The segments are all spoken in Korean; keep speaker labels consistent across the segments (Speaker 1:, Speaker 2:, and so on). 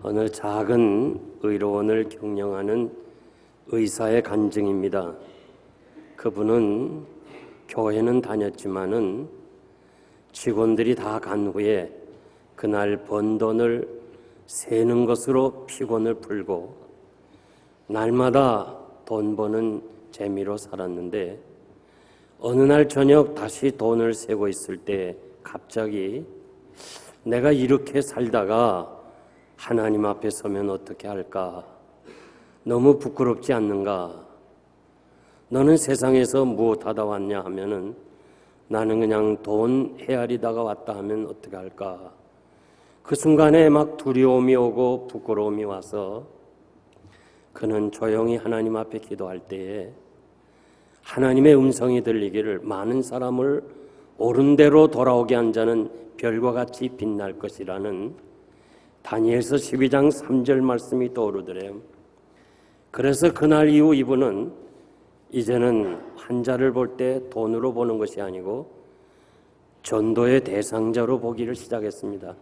Speaker 1: 어느 작은 의료원을 경영하는 의사의 간증입니다. 그분은 교회는 다녔지만은 직원들이 다 간 후에 그날 번 돈을 세는 것으로 피곤을 풀고 날마다 돈 버는 재미로 살았는데 어느 날 저녁 다시 돈을 세고 있을 때 갑자기 내가 이렇게 살다가 하나님 앞에 서면 어떻게 할까? 너무 부끄럽지 않는가? 너는 세상에서 무엇하다 왔냐 하면은 나는 그냥 돈 헤아리다가 왔다 하면 어떻게 할까? 그 순간에 막 두려움이 오고 부끄러움이 와서 그는 조용히 하나님 앞에 기도할 때에 하나님의 음성이 들리기를 많은 사람을 옳은 대로 돌아오게 한 자는 별과 같이 빛날 것이라는 다니엘서 12장 3절 말씀이 떠오르더래요. 그래서 그날 이후 이분은 이제는 환자를 볼 때 돈으로 보는 것이 아니고 전도의 대상자로 보기를 시작했습니다.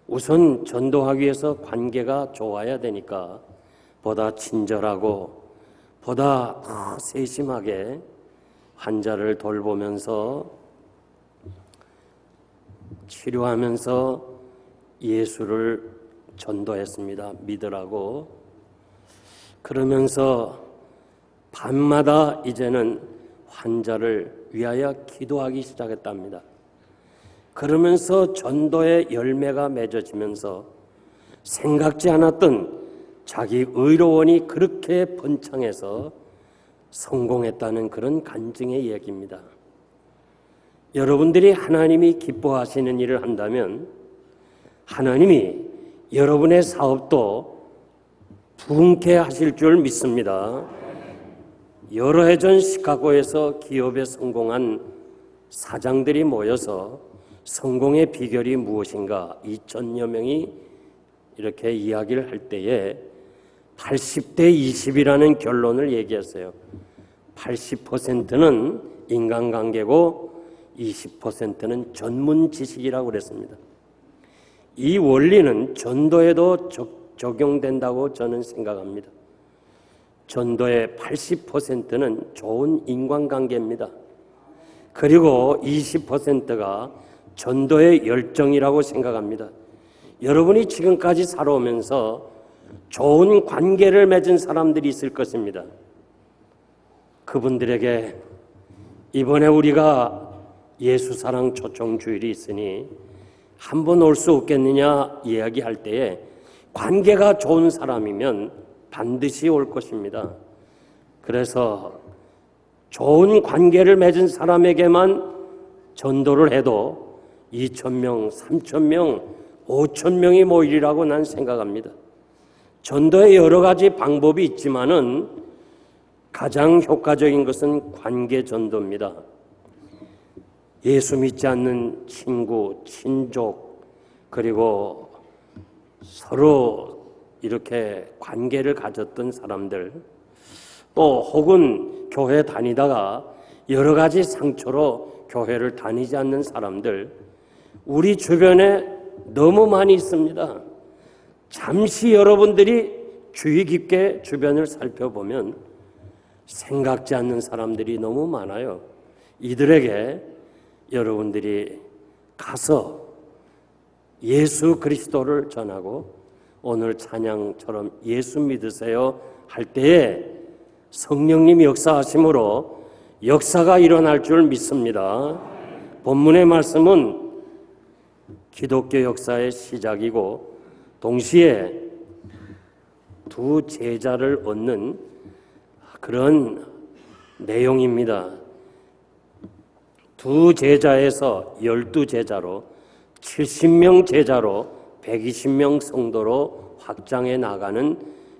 Speaker 1: 우선 전도하기 위해서 관계가 좋아야 되니까 보다 친절하고 보다 더 세심하게 환자를 돌보면서 치료하면서 예수를 전도했습니다. 믿으라고. 그러면서 밤마다 이제는 환자를 위하여 기도하기 시작했답니다. 그러면서 전도의 열매가 맺어지면서 생각지 않았던 자기 의료원이 그렇게 번창해서 성공했다는 그런 간증의 이야기입니다. 여러분들이 하나님이 기뻐하시는 일을 한다면 하나님이 여러분의 사업도 부흥케 하실 줄 믿습니다. 여러 해 전 시카고에서 기업에 성공한 사장들이 모여서 성공의 비결이 무엇인가 2,000여 명이 이렇게 이야기를 할 때에 80대 20이라는 결론을 얘기했어요. 80%는 인간관계고 20%는 전문 지식이라고 그랬습니다. 이 원리는 전도에도 적용된다고 저는 생각합니다. 전도의 80%는 좋은 인간관계입니다. 그리고 20%가 전도의 열정이라고 생각합니다. 여러분이 지금까지 살아오면서 좋은 관계를 맺은 사람들이 있을 것입니다. 그분들에게 이번에 우리가 예수사랑 초청주일이 있으니 한번 올 수 없겠느냐 이야기할 때에 관계가 좋은 사람이면 반드시 올 것입니다. 그래서 좋은 관계를 맺은 사람에게만 전도를 해도 2,000명, 3,000명, 5,000명이 모이리라고 난 생각합니다. 전도에 여러 가지 방법이 있지만은 가장 효과적인 것은 관계 전도입니다. 예수 믿지 않는 친구, 친족, 그리고 서로 이렇게 관계를 가졌던 사람들, 또 혹은 교회 다니다가 여러 가지 상처로 교회를 다니지 않는 사람들, 우리 주변에 너무 많이 있습니다. 잠시 여러분들이 주의 깊게 주변을 살펴보면 생각지 않는 사람들이 너무 많아요. 이들에게 여러분들이 가서 예수 그리스도를 전하고 오늘 찬양처럼 예수 믿으세요 할 때에 성령님이 역사하심으로 역사가 일어날 줄 믿습니다. 본문의 말씀은 기독교 역사의 시작이고 동시에 두 제자를 얻는 그런 내용입니다. 두 제자에서 12제자로 70명 제자로 120명 성도로 확장해 나가는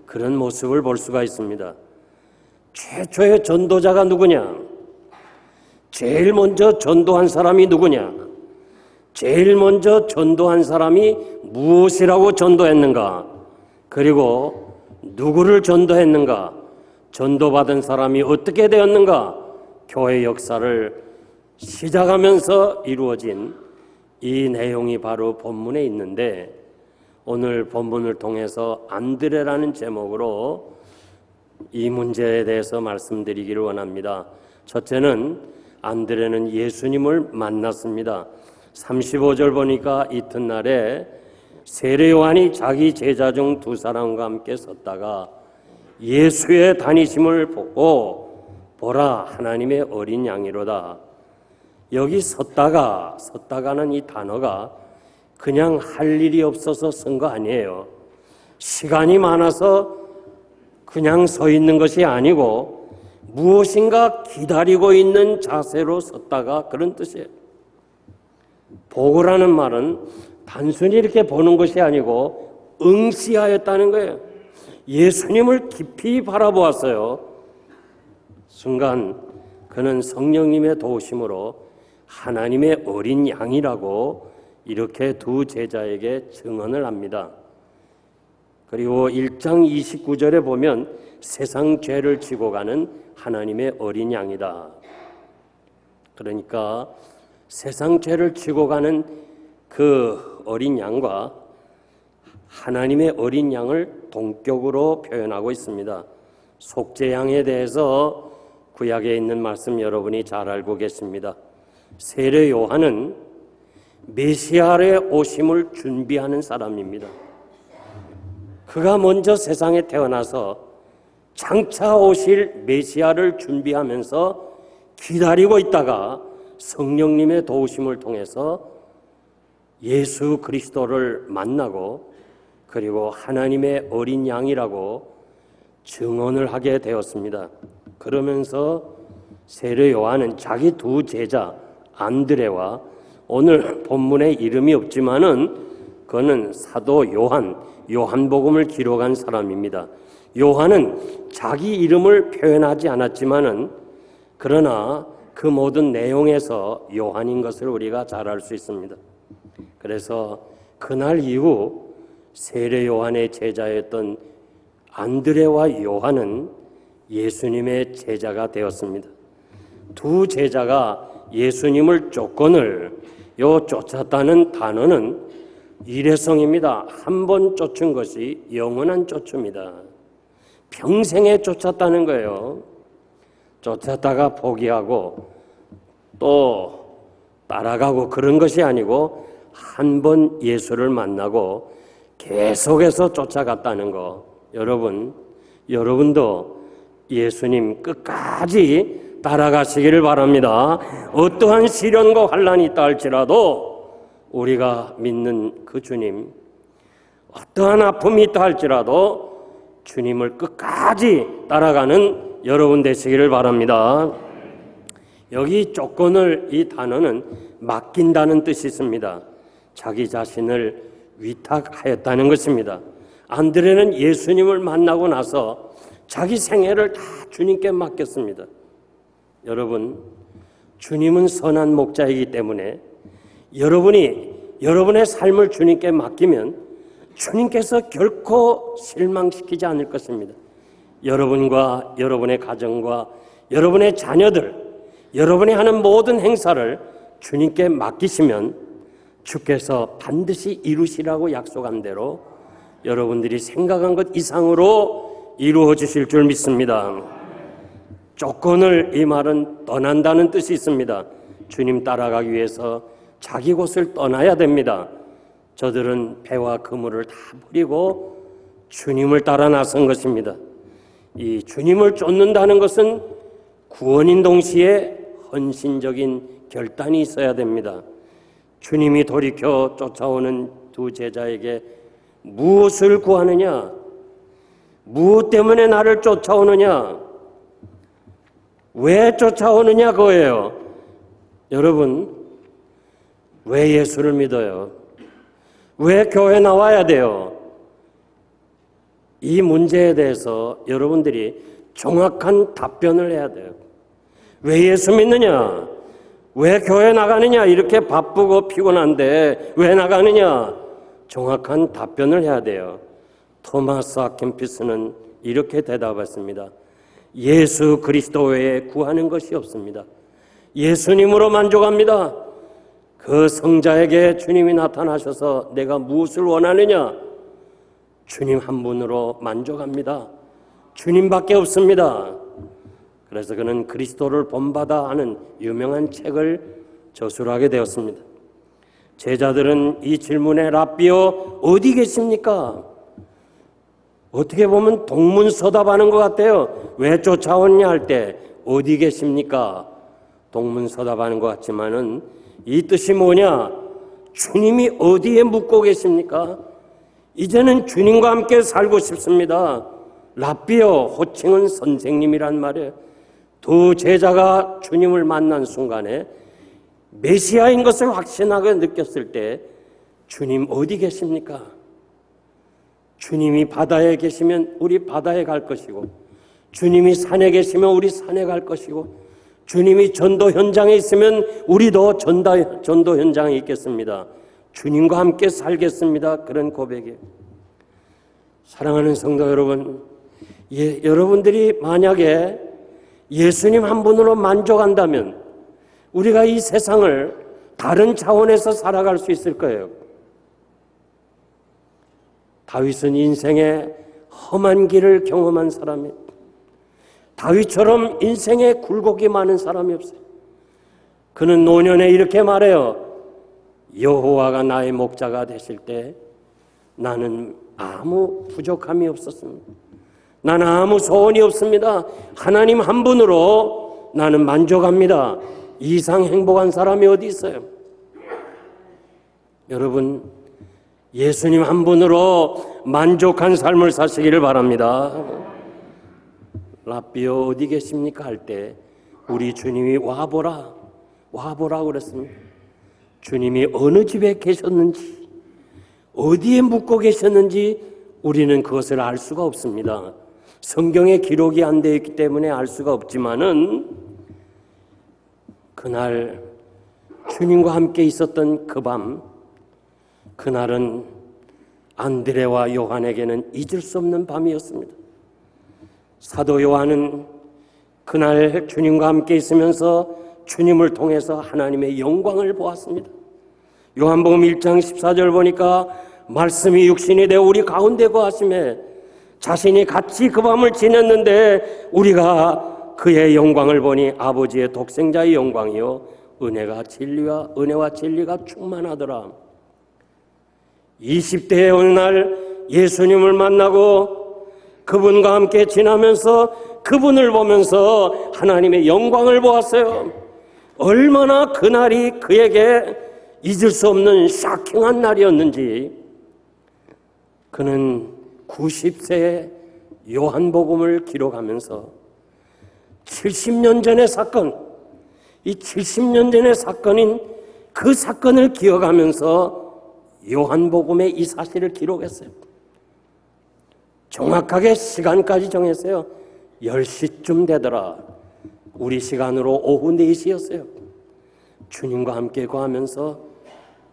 Speaker 1: 그런 모습을 볼 수가 있습니다. 최초의 전도자가 누구냐? 제일 먼저 전도한 사람이 누구냐? 제일 먼저 전도한 사람이 무엇이라고 전도했는가? 그리고 누구를 전도했는가? 전도받은 사람이 어떻게 되었는가? 교회 역사를 시작하면서 이루어진 이 내용이 바로 본문에 있는데 오늘 본문을 통해서 안드레라는 제목으로 이 문제에 대해서 말씀드리기를 원합니다. 첫째는 안드레는 예수님을 만났습니다. 35절 보니까 이튿날에 세례 요한이 자기 제자 중 두 사람과 함께 섰다가 예수의 다니심을 보고 보라 하나님의 어린 양이로다. 여기 섰다가는 이 단어가 그냥 할 일이 없어서 쓴 거 아니에요. 시간이 많아서 그냥 서 있는 것이 아니고 무엇인가 기다리고 있는 자세로 섰다가 그런 뜻이에요. 보고라는 말은 단순히 이렇게 보는 것이 아니고 응시하였다는 거예요. 예수님을 깊이 바라보았어요. 순간 그는 성령님의 도우심으로 하나님의 어린 양이라고 이렇게 두 제자에게 증언을 합니다. 그리고 1장 29절에 보면 세상 죄를 지고 가는 하나님의 어린 양이다. 그러니까 세상 죄를 지고 가는 그 어린 양과 하나님의 어린 양을 동격으로 표현하고 있습니다. 속죄양에 대해서 구약에 있는 말씀 여러분이 잘 알고 계십니다. 세례 요한은 메시아의 오심을 준비하는 사람입니다. 그가 먼저 세상에 태어나서 장차 오실 메시아를 준비하면서 기다리고 있다가 성령님의 도우심을 통해서 예수 그리스도를 만나고 그리고 하나님의 어린 양이라고 증언을 하게 되었습니다. 그러면서 세례 요한은 자기 두 제자 안드레와 오늘 본문에 이름이 없지만은 그는 사도 요한복음을 기록한 사람입니다. 요한은 자기 이름을 표현하지 않았지만은 그러나 그 모든 내용에서 요한인 것을 우리가 잘 알 수 있습니다. 그래서 그날 이후 세례 요한의 제자였던 안드레와 요한은 예수님의 제자가 되었습니다. 두 제자가 예수님을 쫓았다는 단어는 일회성입니다. 한 번 쫓은 것이 영원한 쫓음이다. 평생에 쫓았다는 거예요. 쫓았다가 포기하고 또 따라가고 그런 것이 아니고 한 번 예수를 만나고 계속해서 쫓아갔다는 거. 여러분도 예수님 끝까지 따라가시기를 바랍니다. 어떠한 시련과 환난이 있다 할지라도 우리가 믿는 그 주님, 어떠한 아픔이 있다 할지라도 주님을 끝까지 따라가는 여러분 되시기를 바랍니다. 여기 조건을 이 단어는 맡긴다는 뜻이 있습니다. 자기 자신을 위탁하였다는 것입니다. 안드레는 예수님을 만나고 나서 자기 생애를 다 주님께 맡겼습니다. 여러분, 주님은 선한 목자이기 때문에 여러분의 삶을 주님께 맡기면 주님께서 결코 실망시키지 않을 것입니다. 여러분과 여러분의 가정과 여러분의 자녀들, 여러분이 하는 모든 행사를 주님께 맡기시면 주께서 반드시 이루시라고 약속한 대로 여러분들이 생각한 것 이상으로 이루어 주실 줄 믿습니다. 조건을, 이 말은 떠난다는 뜻이 있습니다. 주님 따라가기 위해서 자기 곳을 떠나야 됩니다. 저들은 배와 그물을 다 버리고 주님을 따라 나선 것입니다. 이 주님을 쫓는다는 것은 구원인 동시에 헌신적인 결단이 있어야 됩니다. 주님이 돌이켜 쫓아오는 두 제자에게 무엇을 구하느냐? 무엇 때문에 나를 쫓아오느냐? 왜 쫓아오느냐 그거예요. 여러분, 왜 예수를 믿어요? 왜 교회 나와야 돼요? 이 문제에 대해서 여러분들이 정확한 답변을 해야 돼요. 왜 예수 믿느냐? 왜 교회 나가느냐? 이렇게 바쁘고 피곤한데 왜 나가느냐? 정확한 답변을 해야 돼요. 토마스 아켄피스는 이렇게 대답했습니다. 예수 그리스도 외에 구하는 것이 없습니다. 예수님으로 만족합니다. 그 성자에게 주님이 나타나셔서 내가 무엇을 원하느냐? 주님 한 분으로 만족합니다. 주님밖에 없습니다. 그래서 그는 그리스도를 본받아 하는 유명한 책을 저술하게 되었습니다. 제자들은 이 질문에 랍비요 어디 계십니까? 어떻게 보면 동문서답하는 것 같아요. 왜 쫓아오냐 할 때 어디 계십니까? 동문서답하는 것 같지만은 이 뜻이 뭐냐? 주님이 어디에 묵고 계십니까? 이제는 주님과 함께 살고 싶습니다. 랍비요, 호칭은 선생님이란 말이에요. 두 제자가 주님을 만난 순간에 메시아인 것을 확신하게 느꼈을 때 주님 어디 계십니까? 주님이 바다에 계시면 우리 바다에 갈 것이고, 주님이 산에 계시면 우리 산에 갈 것이고, 주님이 전도 현장에 있으면 우리도 전도 현장에 있겠습니다. 주님과 함께 살겠습니다. 그런 고백이에요. 사랑하는 성도 여러분, 여러분들이 만약에 예수님 한 분으로 만족한다면 우리가 이 세상을 다른 차원에서 살아갈 수 있을 거예요. 다윗은 인생의 험한 길을 경험한 사람이에요. 다윗처럼 인생에 굴곡이 많은 사람이 없어요. 그는 노년에 이렇게 말해요. 여호와가 나의 목자가 되실 때 나는 아무 부족함이 없었습니다. 나는 아무 소원이 없습니다. 하나님 한 분으로 나는 만족합니다. 이상 행복한 사람이 어디 있어요? 여러분, 예수님 한 분으로 만족한 삶을 사시기를 바랍니다. 랍비요 어디 계십니까? 할 때 우리 주님이 와보라 그랬습니다. 주님이 어느 집에 계셨는지, 어디에 묵고 계셨는지 우리는 그것을 알 수가 없습니다. 성경에 기록이 안 되어 있기 때문에 알 수가 없지만은 그날 주님과 함께 있었던 그 밤, 그날은 안드레와 요한에게는 잊을 수 없는 밤이었습니다. 사도 요한은 그날 주님과 함께 있으면서 주님을 통해서 하나님의 영광을 보았습니다. 요한복음 1장 14절 보니까 말씀이 육신이 되어 우리 가운데 거하심에 자신이 같이 그 밤을 지냈는데 우리가 그의 영광을 보니 아버지의 독생자의 영광이요 은혜와 진리가 충만하더라. 20대의 어느 날 예수님을 만나고 그분과 함께 지나면서 그분을 보면서 하나님의 영광을 보았어요. 얼마나 그날이 그에게 잊을 수 없는 샤킹한 날이었는지 그는 90세에 요한복음을 기록하면서 70년 전의 사건, 이 70년 전의 사건인 그 사건을 기억하면서 요한복음에 이 사실을 기록했어요. 정확하게 시간까지 정했어요. 10시쯤 되더라. 우리 시간으로 오후 4시였어요. 주님과 함께 거하면서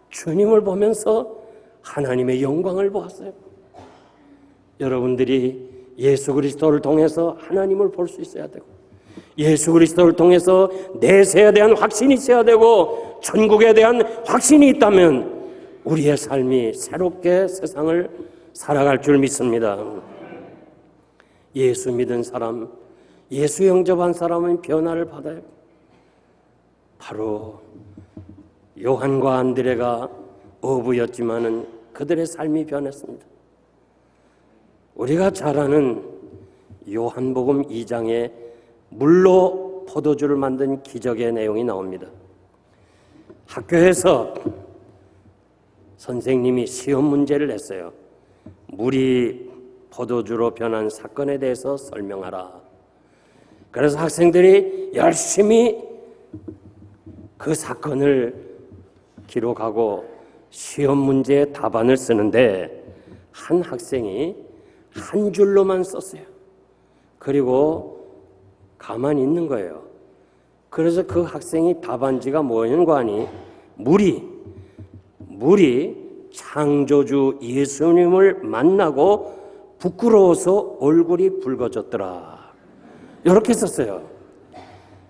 Speaker 1: 주님을 보면서 하나님의 영광을 보았어요. 여러분들이 예수 그리스도를 통해서 하나님을 볼 수 있어야 되고, 예수 그리스도를 통해서 내세에 대한 확신이 있어야 되고, 천국에 대한 확신이 있다면 우리의 삶이 새롭게 세상을 살아갈 줄 믿습니다. 예수 믿은 사람, 예수 영접한 사람은 변화를 받아요. 바로 요한과 안드레가 어부였지만은 그들의 삶이 변했습니다. 우리가 잘 아는 요한복음 2장에 물로 포도주를 만든 기적의 내용이 나옵니다. 학교에서 선생님이 시험 문제를 냈어요. 물이 포도주로 변한 사건에 대해서 설명하라. 그래서 학생들이 열심히 그 사건을 기록하고 시험 문제의 답안을 쓰는데 한 학생이 한 줄로만 썼어요. 그리고 가만히 있는 거예요. 그래서 그 학생이 답안지가 뭐였는가 하니 물이 창조주 예수님을 만나고 부끄러워서 얼굴이 붉어졌더라. 이렇게 썼어요.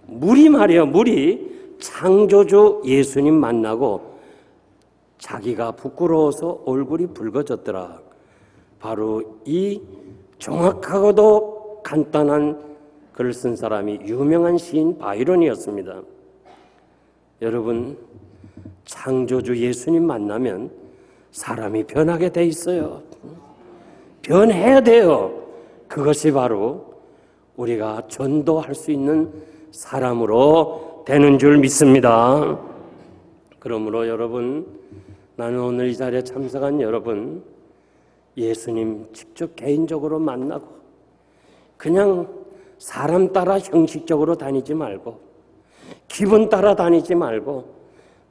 Speaker 1: 물이 말이에요. 물이 창조주 예수님 만나고 자기가 부끄러워서 얼굴이 붉어졌더라. 바로 이 정확하고도 간단한 글을 쓴 사람이 유명한 시인 바이런이었습니다. 여러분, 창조주 예수님 만나면 사람이 변하게 돼 있어요. 변해야 돼요. 그것이 바로 우리가 전도할 수 있는 사람으로 되는 줄 믿습니다. 그러므로 여러분, 나는 오늘 이 자리에 참석한 여러분, 예수님 직접 개인적으로 만나고 그냥 사람 따라 형식적으로 다니지 말고 기분 따라 다니지 말고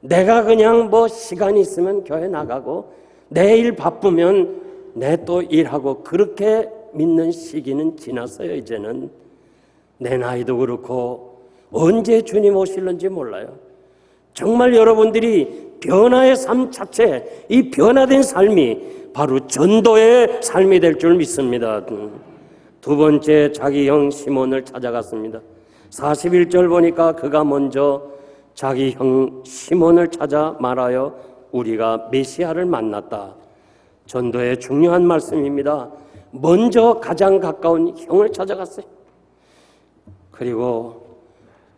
Speaker 1: 내가 그냥 뭐 시간이 있으면 교회 나가고 내일 바쁘면 내 또 일하고 그렇게 믿는 시기는 지났어요. 이제는 내 나이도 그렇고 언제 주님 오실는지 몰라요. 정말 여러분들이 변화의 삶 자체, 이 변화된 삶이 바로 전도의 삶이 될 줄 믿습니다. 두 번째, 자기 형 시몬을 찾아갔습니다. 41절 보니까 그가 먼저 자기 형 시몬을 찾아 말하여 우리가 메시아를 만났다. 전도의 중요한 말씀입니다. 먼저 가장 가까운 형을 찾아갔어요. 그리고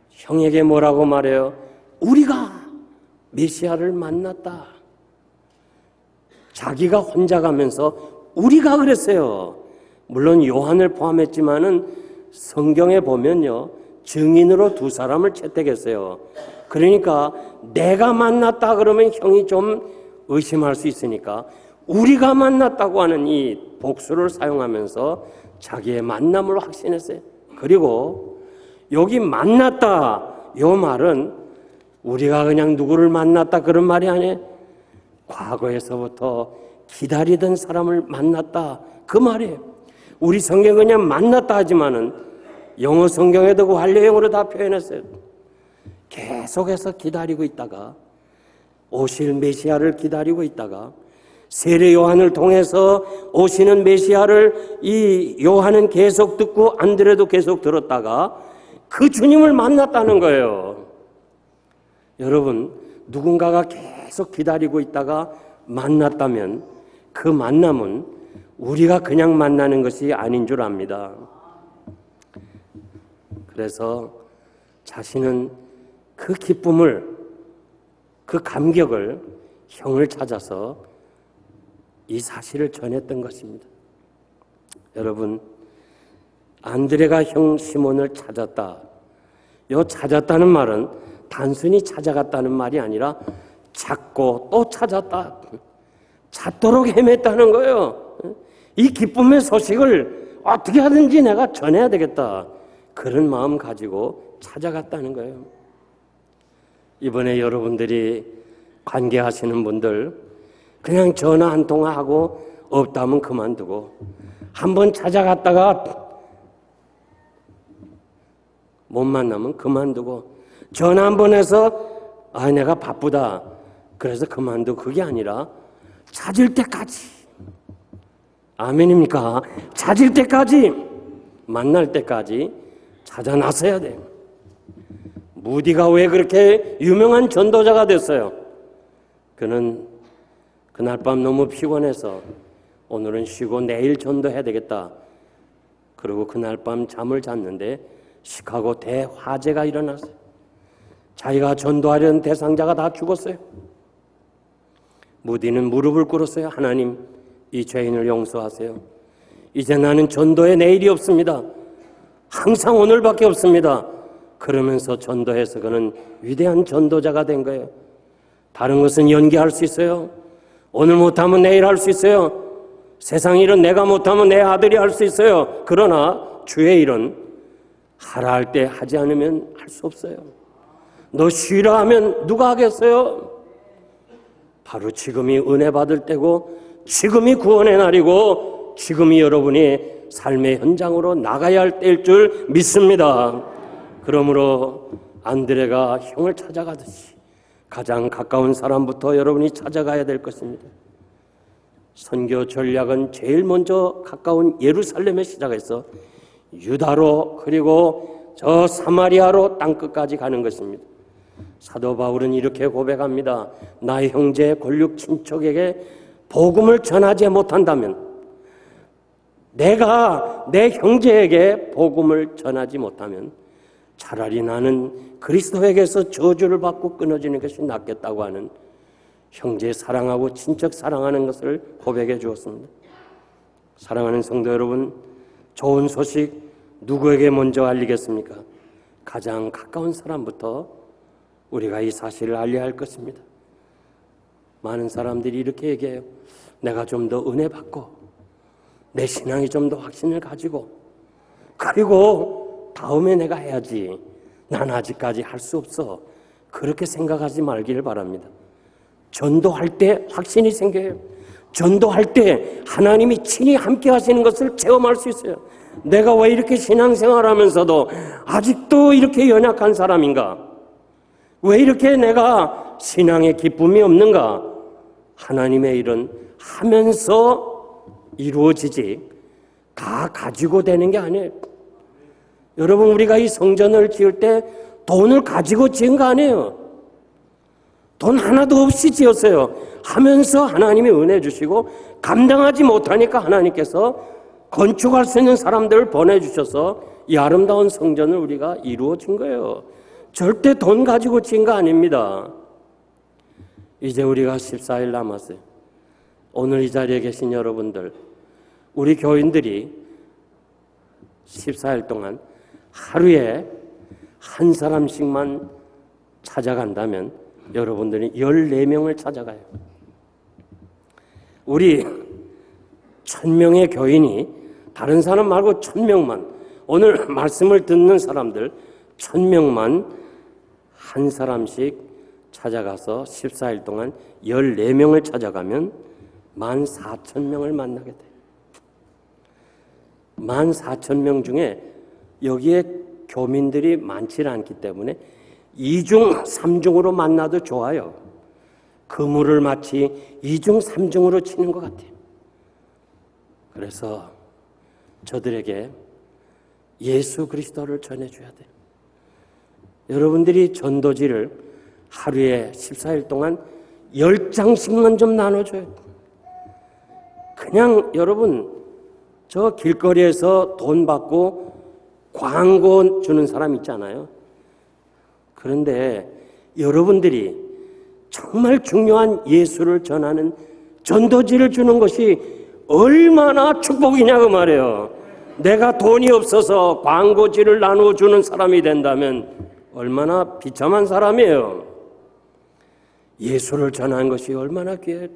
Speaker 1: 형에게 뭐라고 말해요? 우리가 메시아를 만났다. 자기가 혼자 가면서 우리가 그랬어요. 물론 요한을 포함했지만은 성경에 보면요, 증인으로 두 사람을 채택했어요. 그러니까 내가 만났다 그러면 형이 좀 의심할 수 있으니까 우리가 만났다고 하는 이 복수를 사용하면서 자기의 만남을 확신했어요. 그리고 여기 만났다, 요 말은 우리가 그냥 누구를 만났다 그런 말이 아니에요. 과거에서부터 기다리던 사람을 만났다 그 말이에요. 우리 성경 그냥 만났다 하지만은 영어 성경에도 그 완료형으로 다 표현했어요. 계속해서 기다리고 있다가 오실 메시아를 기다리고 있다가 세례 요한을 통해서 오시는 메시아를 이 요한은 계속 듣고 안드레도 계속 들었다가 그 주님을 만났다는 거예요. 여러분, 누군가가 계속 기다리고 있다가 만났다면 그 만남은 우리가 그냥 만나는 것이 아닌 줄 압니다. 그래서 자신은 그 기쁨을, 그 감격을 형을 찾아서 이 사실을 전했던 것입니다. 여러분, 안드레가 형 시몬을 찾았다. 요 찾았다는 말은 단순히 찾아갔다는 말이 아니라 찾고 또 찾았다. 찾도록 헤맸다는 거예요. 이 기쁨의 소식을 어떻게 하든지 내가 전해야 되겠다. 그런 마음 가지고 찾아갔다는 거예요. 이번에 여러분들이 관계하시는 분들 그냥 전화 한 통화하고 없다면 그만두고 한번 찾아갔다가 못 만나면 그만두고 전화 한 번 해서 내가 바쁘다 그래서 그만두고 그게 아니라 찾을 때까지, 아멘입니까? 찾을 때까지, 만날 때까지 찾아 나서야 돼요. 무디가 왜 그렇게 유명한 전도자가 됐어요? 그는 그날 밤 너무 피곤해서 오늘은 쉬고 내일 전도해야 되겠다. 그리고 그날 밤 잠을 잤는데 시카고 대화재가 일어났어요. 자기가 전도하려는 대상자가 다 죽었어요. 무디는 무릎을 꿇었어요. 하나님, 이 죄인을 용서하세요. 이제 나는 전도에 내일이 없습니다. 항상 오늘밖에 없습니다. 그러면서 전도해서 그는 위대한 전도자가 된 거예요. 다른 것은 연기할 수 있어요. 오늘 못하면 내일 할 수 있어요. 세상 일은 내가 못하면 내 아들이 할 수 있어요. 그러나 주의 일은 하라 할 때 하지 않으면 할 수 없어요. 너 쉬라 하면 누가 하겠어요? 바로 지금이 은혜 받을 때고 지금이 구원의 날이고 지금이 여러분이 삶의 현장으로 나가야 할 때일 줄 믿습니다. 그러므로 안드레가 형을 찾아가듯이 가장 가까운 사람부터 여러분이 찾아가야 될 것입니다. 선교 전략은 제일 먼저 가까운 예루살렘에 시작해서 유다로 그리고 저 사마리아로 땅끝까지 가는 것입니다. 사도 바울은 이렇게 고백합니다. 나의 형제 권력 친척에게 복음을 전하지 못한다면 내가 내 형제에게 복음을 전하지 못하면 차라리 나는 그리스도에게서 저주를 받고 끊어지는 것이 낫겠다고 하는 형제 사랑하고 친척 사랑하는 것을 고백해 주었습니다. 사랑하는 성도 여러분, 좋은 소식 누구에게 먼저 알리겠습니까? 가장 가까운 사람부터 우리가 이 사실을 알려야 할 것입니다. 많은 사람들이 이렇게 얘기해요. 내가 좀 더 은혜 받고 내 신앙이 좀 더 확신을 가지고 그리고 다음에 내가 해야지. 난 아직까지 할 수 없어. 그렇게 생각하지 말기를 바랍니다. 전도할 때 확신이 생겨요. 전도할 때 하나님이 친히 함께 하시는 것을 체험할 수 있어요. 내가 왜 이렇게 신앙생활하면서도 아직도 이렇게 연약한 사람인가? 왜 이렇게 내가 신앙의 기쁨이 없는가? 하나님의 일은 하면서 이루어지지 다 가지고 되는 게 아니에요. 여러분, 우리가 이 성전을 지을 때 돈을 가지고 지은 거 아니에요. 돈 하나도 없이 지었어요. 하면서 하나님이 은혜 주시고 감당하지 못하니까 하나님께서 건축할 수 있는 사람들을 보내주셔서 이 아름다운 성전을 우리가 이루어진 거예요. 절대 돈 가지고 지은 거 아닙니다. 이제 우리가 14일 남았어요. 오늘 이 자리에 계신 여러분들, 우리 교인들이 14일 동안 하루에 한 사람씩만 찾아간다면 여러분들이 14명을 찾아가요. 우리 1000명의 교인이 다른 사람 말고 1000명만, 오늘 말씀을 듣는 사람들 1000명만 한 사람씩 찾아가서 14일 동안 14명을 찾아가면 14,000명을 만나게 돼요. 14,000명 중에 여기에 교민들이 많지 않기 때문에 2중, 3중으로 만나도 좋아요. 그물을 마치 2중, 3중으로 치는 것 같아요. 그래서 저들에게 예수 그리스도를 전해줘야 돼요. 여러분들이 전도지를 하루에 14일 동안 10장씩만 좀 나눠줘요. 그냥 여러분, 저 길거리에서 돈 받고 광고 주는 사람 있잖아요. 그런데 여러분들이 정말 중요한 예수를 전하는 전도지를 주는 것이 얼마나 축복이냐고 말이에요. 내가 돈이 없어서 광고지를 나눠주는 사람이 된다면 얼마나 비참한 사람이에요. 예수를 전하는 것이 얼마나 귀해.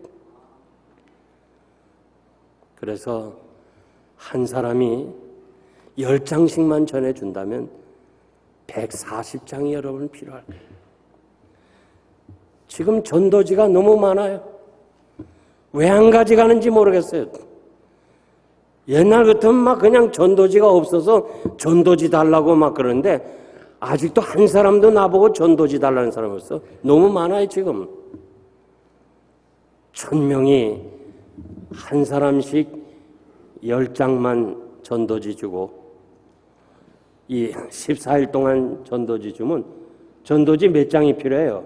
Speaker 1: 그래서 한 사람이 10장씩만 전해준다면 140장이 여러분 필요할 거예요. 지금 전도지가 너무 많아요. 왜 안 가져가는지 모르겠어요. 옛날 같으면 막 그냥 전도지가 없어서 전도지 달라고 막 그러는데 아직도 한 사람도 나보고 전도지 달라는 사람이 없어. 너무 많아요 지금. 1000명이 한 사람씩 10장만 전도지 주고 이 14일 동안 전도지 주면 전도지 몇 장이 필요해요?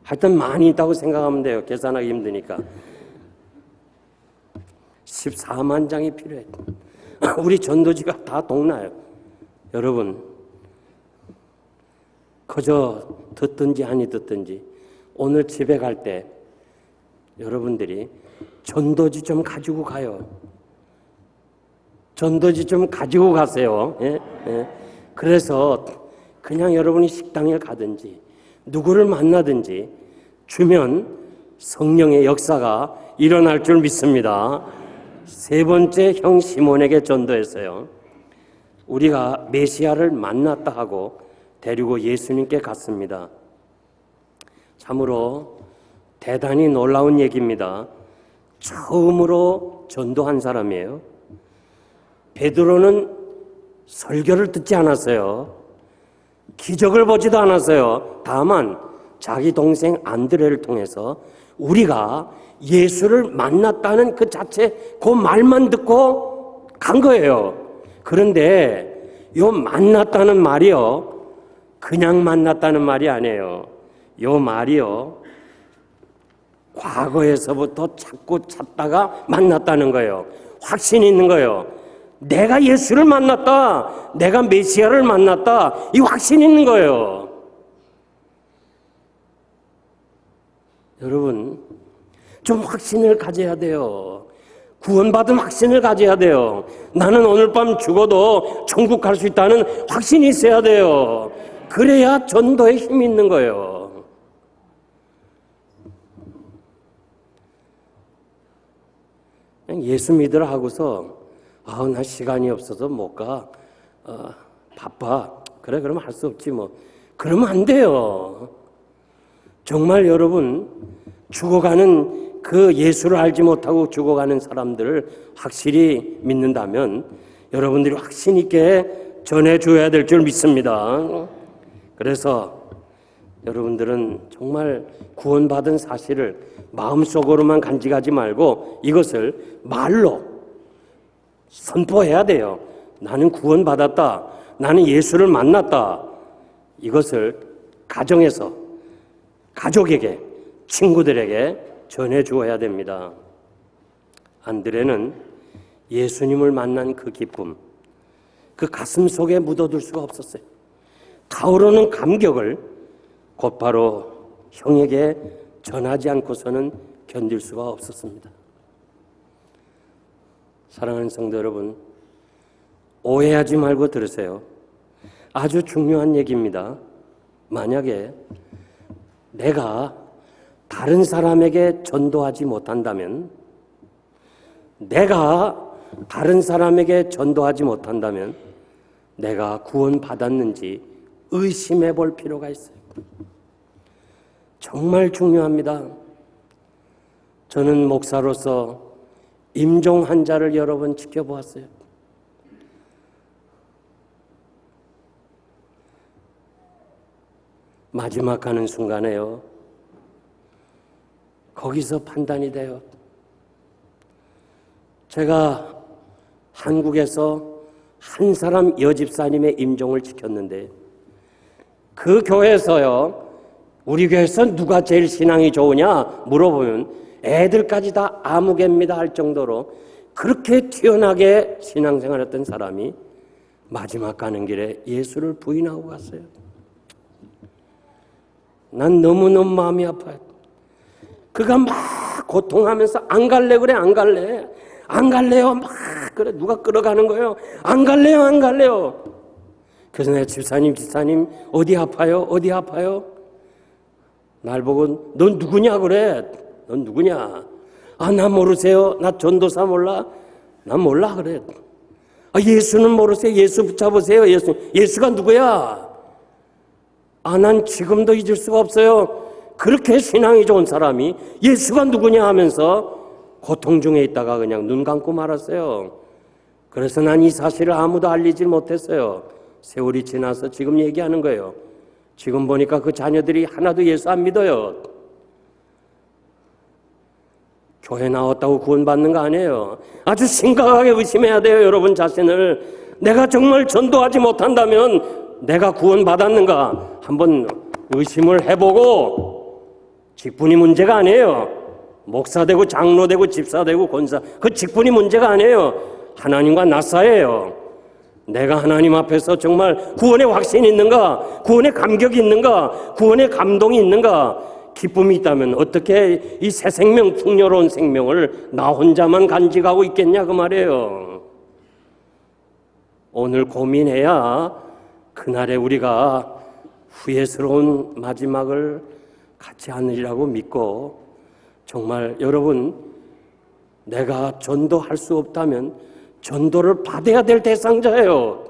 Speaker 1: 하여튼 많이 있다고 생각하면 돼요. 계산하기 힘드니까. 14만 장이 필요해요. 우리 전도지가 다 동나요. 여러분, 그저 듣든지 아니 듣든지 오늘 집에 갈 때 여러분들이 전도지 좀 가지고 가요. 전도지 좀 가지고 가세요. 예? 예. 그래서 그냥 여러분이 식당에 가든지 누구를 만나든지 주면 성령의 역사가 일어날 줄 믿습니다. 세 번째 형 시몬에게 전도했어요. 우리가 메시아를 만났다 하고 데리고 예수님께 갔습니다. 참으로 대단히 놀라운 얘기입니다. 처음으로 전도한 사람이에요. 베드로는 설교를 듣지 않았어요. 기적을 보지도 않았어요. 다만 자기 동생 안드레를 통해서 우리가 예수를 만났다는 그 자체 그 말만 듣고 간 거예요. 그런데 요 만났다는 말이요, 그냥 만났다는 말이 아니에요. 요 말이요, 과거에서부터 찾다가 만났다는 거예요. 확신이 있는 거예요. 내가 예수를 만났다. 내가 메시아를 만났다. 이 확신이 있는 거예요. 여러분, 좀 확신을 가져야 돼요. 구원받은 확신을 가져야 돼요. 나는 오늘 밤 죽어도 천국 갈 수 있다는 확신이 있어야 돼요. 그래야 전도에 힘이 있는 거예요. 그냥 예수 믿으라 하고서 나 시간이 없어서 못 가. 바빠. 그래, 그러면 할 수 없지 뭐. 그러면 안 돼요. 정말 여러분, 죽어가는 그 예수를 알지 못하고 죽어가는 사람들을 확실히 믿는다면 여러분들이 확신 있게 전해줘야 될 줄 믿습니다. 그래서 여러분들은 정말 구원받은 사실을 마음속으로만 간직하지 말고 이것을 말로 선포해야 돼요. 나는 구원받았다. 나는 예수를 만났다. 이것을 가정에서 가족에게, 친구들에게 전해주어야 됩니다. 안드레는 예수님을 만난 그 기쁨, 그 가슴 속에 묻어둘 수가 없었어요. 타오르는 감격을 곧바로 형에게 전하지 않고서는 견딜 수가 없었습니다. 사랑하는 성도 여러분, 오해하지 말고 들으세요. 아주 중요한 얘기입니다. 만약에 내가 다른 사람에게 전도하지 못한다면, 내가 구원받았는지 의심해 볼 필요가 있어요. 정말 중요합니다. 저는 목사로서 임종 환자를 여러 번 지켜보았어요. 마지막 가는 순간에요. 거기서 판단이 돼요. 제가 한국에서 한 사람 여집사님의 임종을 지켰는데 그 교회에서요, 우리 교회에서 누가 제일 신앙이 좋으냐 물어보면 애들까지 다 아무개입니다 할 정도로 그렇게 뛰어나게 신앙생활했던 사람이 마지막 가는 길에 예수를 부인하고 갔어요. 난 너무너무 마음이 아파요. 그가 막 고통하면서 안 갈래 그래, 안 갈래. 안 갈래요. 막 그래, 누가 끌어가는 거예요. 안 갈래요, 안 갈래요. 그래서 내가 집사님 어디 아파요? 어디 아파요? 날 보고 넌 누구냐 그래. 넌 누구냐? 나 모르세요? 나 전도사 몰라? 난 몰라 그래. 예수는 모르세요? 예수 붙잡으세요. 예수가 누구야? 난 지금도 잊을 수가 없어요. 그렇게 신앙이 좋은 사람이 예수가 누구냐 하면서 고통 중에 있다가 그냥 눈 감고 말았어요. 그래서 난 이 사실을 아무도 알리지 못했어요. 세월이 지나서 지금 얘기하는 거예요. 지금 보니까 그 자녀들이 하나도 예수 안 믿어요. 교회 나왔다고 구원받는 거 아니에요. 아주 심각하게 의심해야 돼요, 여러분 자신을. 내가 정말 전도하지 못한다면 내가 구원받았는가 한번 의심을 해보고, 직분이 문제가 아니에요. 목사 되고 장로 되고 집사 되고 권사, 그 직분이 문제가 아니에요. 하나님과 나 사이예요. 내가 하나님 앞에서 정말 구원의 확신이 있는가, 구원의 감격이 있는가, 구원의 감동이 있는가, 기쁨이 있다면 어떻게 이 새 생명, 풍요로운 생명을 나 혼자만 간직하고 있겠냐 그 말이에요. 오늘 고민해야 그날에 우리가 후회스러운 마지막을 갖지 않으리라고 믿고, 정말 여러분, 내가 전도할 수 없다면 전도를 받아야 될 대상자예요.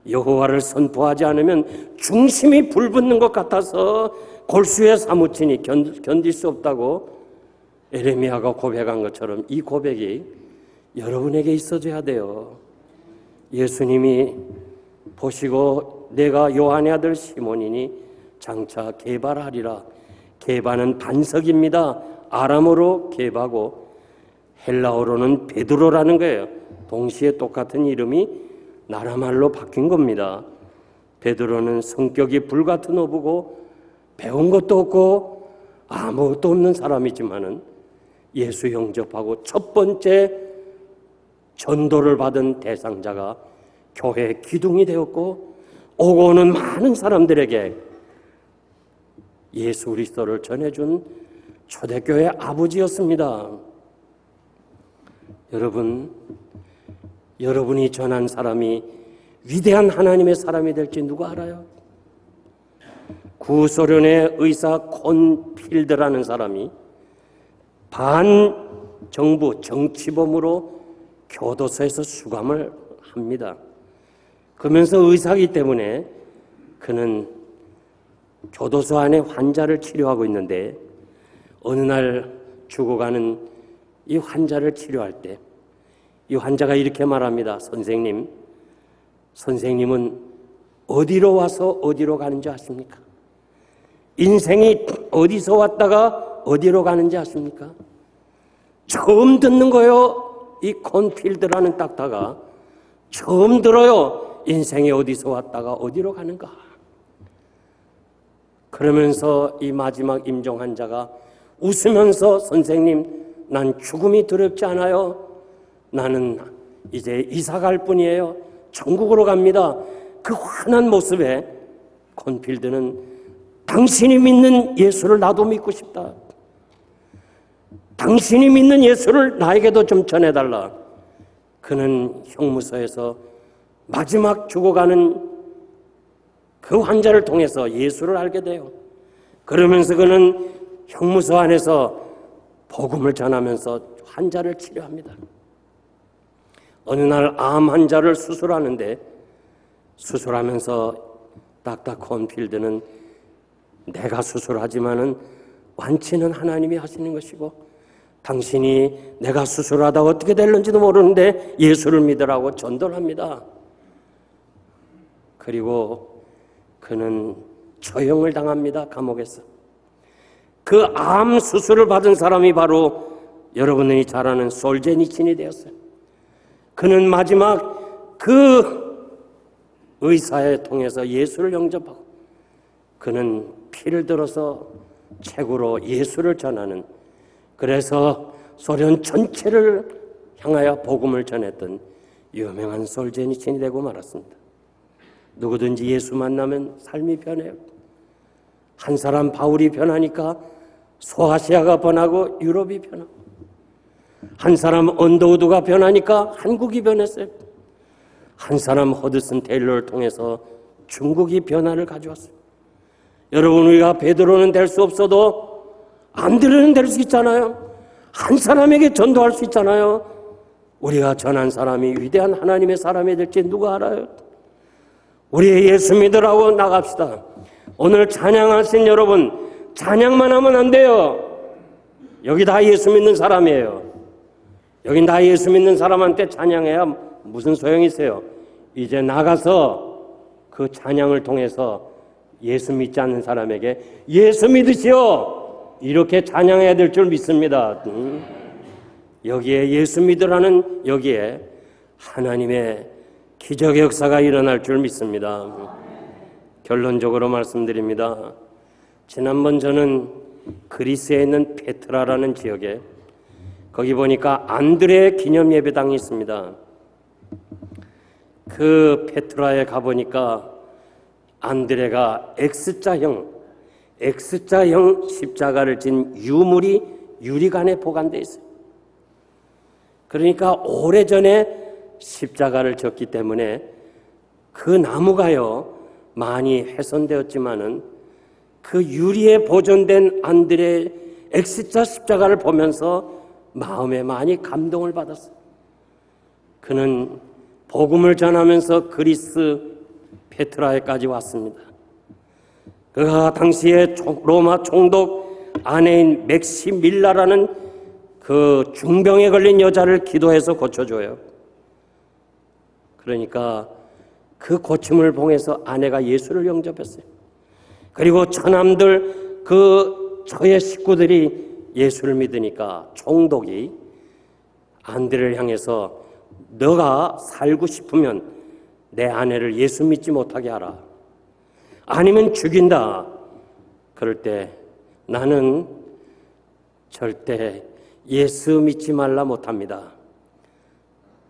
Speaker 1: 여호와를 선포하지 않으면 중심이 불붙는 것 같아서 골수에 사무치니 견딜 수 없다고 에레미야가 고백한 것처럼 이 고백이 여러분에게 있어줘야 돼요. 예수님이 보시고 내가 요한의 아들 시몬이니 장차 게바하리라. 게바는 반석입니다. 아람어로 게바고 헬라어로는 베드로라는 거예요. 동시에 똑같은 이름이 나라말로 바뀐 겁니다. 베드로는 성격이 불같은 어부고 배운 것도 없고 아무것도 없는 사람이지만은 예수 영접하고 첫 번째 전도를 받은 대상자가 교회의 기둥이 되었고, 오고 오는 많은 사람들에게 예수 그리스도를 전해준 초대교회 아버지였습니다. 여러분, 여러분이 전한 사람이 위대한 하나님의 사람이 될지 누가 알아요? 구소련의 의사 콘필드라는 사람이 반정부 정치범으로 교도소에서 수감을 합니다. 그러면서 의사이기 때문에 그는 교도소 안에 환자를 치료하고 있는데, 어느 날 죽어가는 이 환자를 치료할 때 이 환자가 이렇게 말합니다. 선생님은 어디로 와서 어디로 가는지 아십니까? 인생이 어디서 왔다가 어디로 가는지 아십니까? 처음 듣는 거요. 이 콘필드라는 닥터가 처음 들어요. 인생이 어디서 왔다가 어디로 가는가. 그러면서 이 마지막 임종 환자가 웃으면서, 선생님, 난 죽음이 두렵지 않아요. 나는 이제 이사 갈 뿐이에요. 천국으로 갑니다. 그 환한 모습에 콘필드는 당신이 믿는 예수를 나도 믿고 싶다. 당신이 믿는 예수를 나에게도 좀 전해달라. 그는 형무소에서 마지막 죽어가는 그 환자를 통해서 예수를 알게 돼요. 그러면서 그는 형무소 안에서 복음을 전하면서 환자를 치료합니다. 어느 날 암 환자를 수술하는데, 수술하면서 닥터 콘필드는 내가 수술하지만은 완치는 하나님이 하시는 것이고, 당신이 내가 수술하다 어떻게 될는지도 모르는데 예수를 믿으라고 전도를 합니다. 그리고 그는 처형을 당합니다. 감옥에서. 그 암 수술을 받은 사람이 바로 여러분들이 잘 아는 솔제니친이 되었어요. 그는 마지막 그 의사에 통해서 예수를 영접하고, 그는 피를 들어서 책으로 예수를 전하는, 그래서 소련 전체를 향하여 복음을 전했던 유명한 솔제니친이 되고 말았습니다. 누구든지 예수 만나면 삶이 변해요. 한 사람 바울이 변하니까 소아시아가 변하고 유럽이 변하고, 한 사람 언더우드가 변하니까 한국이 변했어요. 한 사람 허드슨 테일러를 통해서 중국이 변화를 가져왔어요. 여러분, 우리가 베드로는 될 수 없어도 안드레는 될 수 있잖아요. 한 사람에게 전도할 수 있잖아요. 우리가 전한 사람이 위대한 하나님의 사람이 될지 누가 알아요? 우리 예수 믿으라고 나갑시다. 오늘 찬양하신 여러분, 찬양만 하면 안 돼요. 여기 다 예수 믿는 사람이에요. 여기 다 예수 믿는 사람한테 찬양해야 무슨 소용이 있어요? 이제 나가서 그 찬양을 통해서 예수 믿지 않는 사람에게 예수 믿으시오! 이렇게 찬양해야 될 줄 믿습니다. 여기에 예수 믿으라는, 여기에 하나님의 기적의 역사가 일어날 줄 믿습니다. 결론적으로 말씀드립니다. 지난번 저는 그리스에 있는 페트라라는 지역에, 거기 보니까 안드레 기념 예배당이 있습니다. 그 페트라에 가보니까 안드레가 X자형 십자가를 진 유물이 유리관에 보관되어 있어요. 그러니까 오래전에 십자가를 졌기 때문에 그 나무가요 많이 훼손되었지만은 그 유리에 보존된 안드레 X자 십자가를 보면서 마음에 많이 감동을 받았어요. 그는 복음을 전하면서 그리스 페트라에까지 왔습니다. 그가 당시에 로마 총독 아내인 맥시밀라라는 그 중병에 걸린 여자를 기도해서 고쳐줘요. 그러니까 그 고침을 통해서 아내가 예수를 영접했어요. 그리고 처남들, 저의 식구들이 예수를 믿으니까 총독이 안드레를 향해서 너가 살고 싶으면 내 아내를 예수 믿지 못하게 하라. 아니면 죽인다. 그럴 때 나는 절대 예수 믿지 말라 못합니다.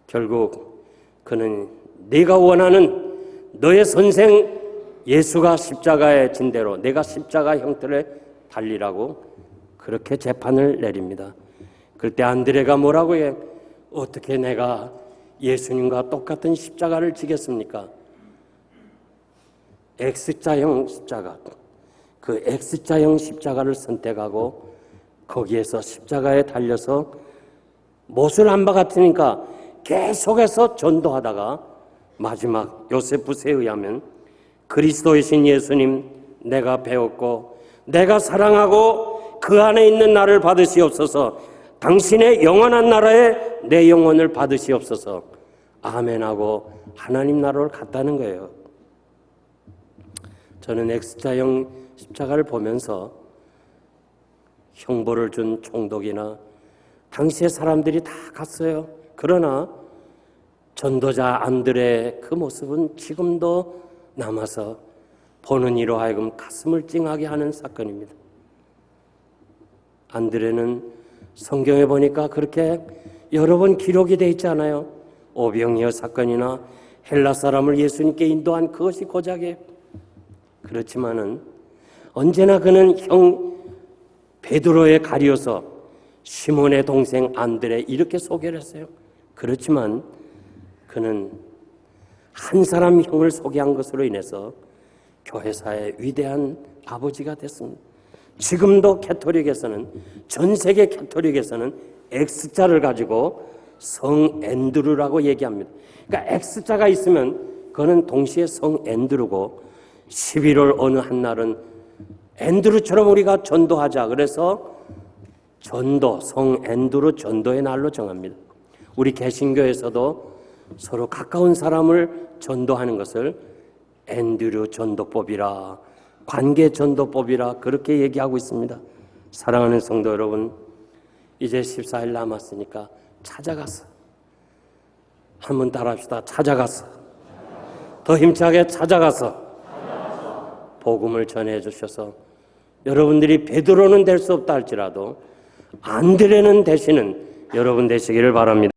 Speaker 1: 결국 그는 네가 원하는 너의 선생 예수가 십자가에 진 대로 내가 십자가 형태를 달리라고 그렇게 재판을 내립니다. 그때 안드레가 뭐라고 해? 어떻게 내가 예수님과 똑같은 십자가를 지겠습니까? X자형 십자가, 그 X자형 십자가를 선택하고 거기에서 십자가에 달려서 못을 안 박았으니까 계속해서 전도하다가 마지막 요세푸스에 의하면 그리스도이신 예수님 내가 배웠고 내가 사랑하고 그 안에 있는 나를 받으시옵소서. 당신의 영원한 나라에 내 영혼을 받으시옵소서. 아멘하고 하나님 나라로 갔다는 거예요. 저는 X자형 십자가를 보면서 형벌을 준 총독이나 당시의 사람들이 다 갔어요. 그러나 전도자 안드레의 그 모습은 지금도 남아서 보는 이로 하여금 가슴을 찡하게 하는 사건입니다. 안드레는 성경에 보니까 그렇게 여러 번 기록이 되어 있지 않아요? 오병이어 사건이나 헬라 사람을 예수님께 인도한 그것이 고작이에요. 그렇지만은 언제나 그는 형 베드로에 가리어서 시몬의 동생 안드레 이렇게 소개를 했어요. 그렇지만 그는 한 사람 형을 소개한 것으로 인해서 교회사의 위대한 아버지가 됐습니다. 지금도 캐토릭에서는, 전 세계 캐토릭에서는 X자를 가지고 성 앤드루라고 얘기합니다. 그러니까 X자가 있으면 그거는 동시에 성 앤드루고 11월 어느 한 날은 앤드루처럼 우리가 전도하자. 그래서 전도, 성 앤드루 전도의 날로 정합니다. 우리 개신교에서도 서로 가까운 사람을 전도하는 것을 앤드루 전도법이라, 관계 전도법이라 그렇게 얘기하고 있습니다. 사랑하는 성도 여러분, 이제 14일 남았으니까 찾아가서 한번 따라합시다. 찾아가서 더 힘차게 찾아가서 복음을 전해 주셔서 여러분들이 베드로는 될 수 없다 할지라도 안드레는 되시는 여러분 되시기를 바랍니다.